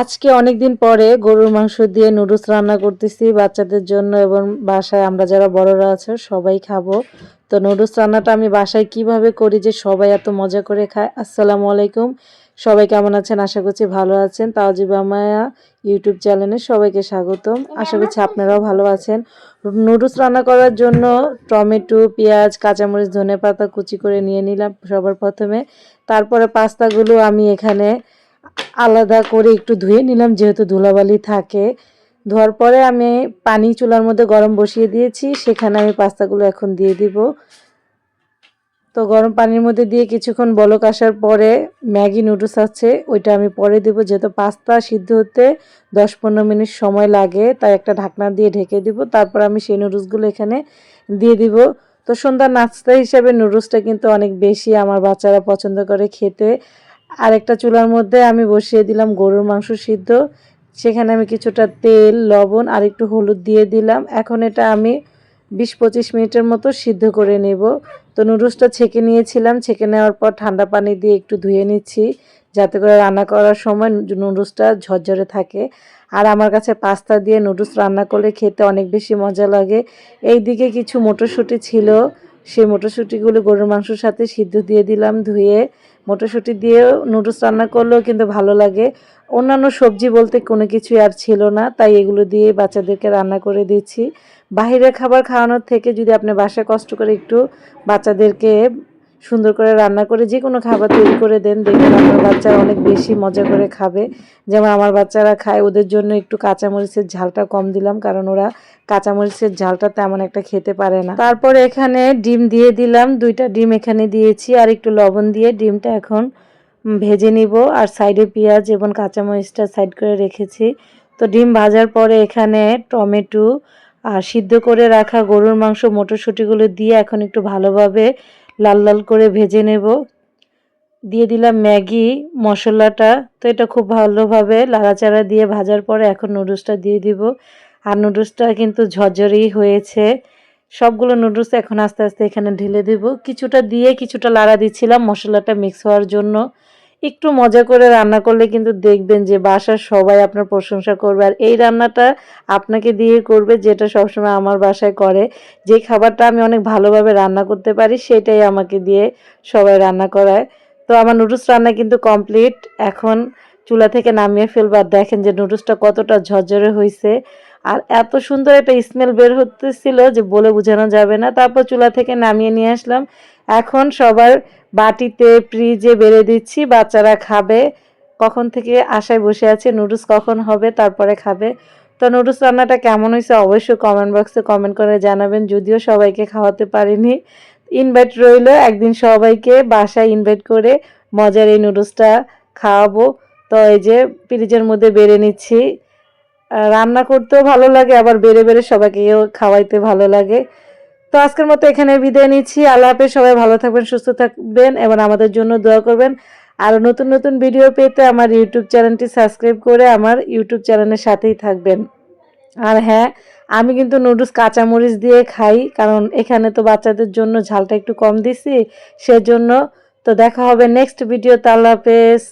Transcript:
আজকে অনেকদিন পরে গরুর মাংস দিয়ে নুডলস রান্না করতেছি বাচ্চাদের জন্য এবং বাসায় আমরা যারা বড়রা আছে সবাই খাবো। তো নুডলস রান্নাটা আমি বাসায় কিভাবে করি যে সবাই এত মজা করে খায়। আসসালামু আলাইকুম, সবাই কেমন আছেন? আশা করছি ভালো আছেন। তাওজিবা মায়া ইউটিউব চ্যানেলে সবাইকে স্বাগতম। আশা করছি আপনারাও ভালো আছেন। নুডলস রান্না করার জন্য টমেটো, পেঁয়াজ, কাঁচামরিচ, ধনেপাতা কুচি করে নিয়ে নিলাম সবার প্রথমে। তারপরে পাস্তাগুলো আমি এখানে আলাদা করে একটু ধুয়ে নিলাম, যেহেতু ধুলাবালি থাকে। ধোয়ার পরে আমি পানি চুলার মধ্যে গরম বসিয়ে দিয়েছি, সেখানে আমি পাস্তাগুলো এখন দিয়ে দিব। তো গরম পানির মধ্যে দিয়ে কিছুক্ষণ বলক আসার পরে ম্যাগি নুডলস আছে ওইটা আমি পরে দেব, যেহেতু পাস্তা সিদ্ধ হতে 10-15 মিনিট সময় লাগে, তাই একটা ঢাকনা দিয়ে ঢেকে দিব। তারপর আমি সেই নুডলসগুলো এখানে দিয়ে দিব। তো সন্ধ্যার নাস্তা হিসেবে নুডলসটা কিন্তু অনেক বেশি আমার বাচ্চারা পছন্দ করে খেতে। আরেকটা চুলার মধ্যে আমি বসিয়ে দিলাম গরুর মাংস সিদ্ধ, সেখানে আমি কিছুটা তেল, লবণ আর একটু হলুদ দিয়ে দিলাম। এখন এটা আমি 20-25 মিনিটের মতো সিদ্ধ করে নেব। তো নুডলসটা ছেঁকে নিয়েছিলাম, ছেঁকে নেওয়ার পর ঠান্ডা পানি দিয়ে একটু ধুয়ে নিচ্ছি, যাতে করে রান্না করার সময় নুডলসটা ঝরঝরে থাকে। আর আমার কাছে পাস্তা দিয়ে নুডলস রান্না করলে খেতে অনেক বেশি মজা লাগে। এইদিকে কিছু মটরশুঁটি ছিল, সেই মটরশুঁটিগুলো গরুর মাংসের সাথে সিদ্ধ দিয়ে দিলাম ধুয়ে। মটরশুঁটি দিয়েও নুডলস রান্না করলেও কিন্তু ভালো লাগে। অন্যান্য সবজি বলতে কোনো কিছুই আর ছিল না, তাই এগুলো দিয়ে বাচ্চাদেরকে রান্না করে দিচ্ছি। বাহিরের খাবার খাওয়ানোর থেকে যদি আপনি বাসায় কষ্ট করে একটু বাচ্চাদেরকে সুন্দর করে রান্না করে যে কোনো খাবার তৈরি করে দেন, দেখবেন আপনার বাচ্চারা অনেক বেশি মজা করে খাবে। যেমন আমার বাচ্চারা খায়, ওদের জন্য একটু কাঁচামরিচের ঝালটা কম দিলাম, কারণ ওরা কাঁচামরিচের ঝালটা তেমন একটা খেতে পারে না। তারপরে এখানে ডিম দিয়ে দিলাম, 2টা ডিম এখানে দিয়েছি, আর একটু লবণ দিয়ে ডিমটা এখন ভেজে নিব। আর সাইডে পেঁয়াজ এবং কাঁচামরিচটা সাইড করে রেখেছি। তো ডিম ভাজার পরে এখানে টমেটো আর সিদ্ধ করে রাখা গরুর মাংস, মটরশুঁটিগুলো দিয়ে এখন একটু ভালোভাবে লাল লাল করে ভেজে নেব। দিয়ে দিলাম ম্যাগি মশলাটা। তো এটা খুব ভালোভাবে লাড়াচাড়া দিয়ে ভাজার পরে এখন নুডলসটা দিয়ে দিব। আর নুডলসটা কিন্তু ঝরঝরেই হয়েছে। সবগুলো নুডলস এখন আস্তে আস্তে এখানে ঢেলে দেব। কিছুটা দিয়ে কিছুটা লাড়া দিচ্ছিলাম মশলাটা মিক্স হওয়ার জন্য। একটু মজা করে রান্না করলে কিন্তু দেখবেন যে বাসার সবাই আপনার প্রশংসা করবে। আর এই রান্নাটা আপনাকে দিয়ে করবে, যেটা সবসময় আমার বাসায় করে। যে খাবারটা আমি অনেক ভালোভাবে রান্না করতে পারি, সেটাই আমাকে দিয়ে সবাই রান্না করায়। তো আমার নুডলস রান্না কিন্তু কমপ্লিট। এখন চুলা থেকে নামিয়ে ফেলবো। আর দেখেন যে নুডলসটা কতটা ঝরঝরে হয়েছে, আর এত সুন্দর একটা স্মেল বের হতেছিল যে বলে বোঝানো যাবে না। তারপর চুলা থেকে নামিয়ে নিয়ে আসলাম। এখন সবার বাটিতে ফ্রিজে বেড়ে দিচ্ছি, বাচ্চারা খাবে। কখন থেকে আশায় বসে আছে নুডলস কখন হবে, তারপরে খাবে। তো নুডলস রান্নাটা কেমন হয়েছে অবশ্যই কমেন্ট বক্সে কমেন্ট করে জানাবেন। যদিও সবাইকে খাওয়াতে পারিনি, ইনভাইট রইল, একদিন সবাইকে বাসায় ইনভাইট করে মজার এই নুডলসটা খাওয়াবো। তো এই যে ফ্রিজের মধ্যে বেড়ে নিচ্ছি। রান্না করতেও ভালো লাগে, আবার বেড়ে বেড়ে সবাইকেও খাওয়াইতে ভালো লাগে। তো আজকের মতো এখানে বিদায় নিচ্ছি। আল্লাহ হাফেজ। সবাই ভালো থাকবেন, সুস্থ থাকবেন এবং আমাদের জন্য দোয়া করবেন। আর নতুন নতুন ভিডিও পেতে আমার ইউটিউব চ্যানেলটি সাবস্ক্রাইব করে আমার ইউটিউব চ্যানেলের সাথেই থাকবেন। আর হ্যাঁ, আমি কিন্তু নুডলস কাঁচামরিচ দিয়ে খাই, কারণ এখানে তো বাচ্চাদের জন্য ঝালটা একটু কম দিছি সেজন্য। তো দেখা হবে নেক্সট ভিডিওতে। আল্লাহ হাফেজ।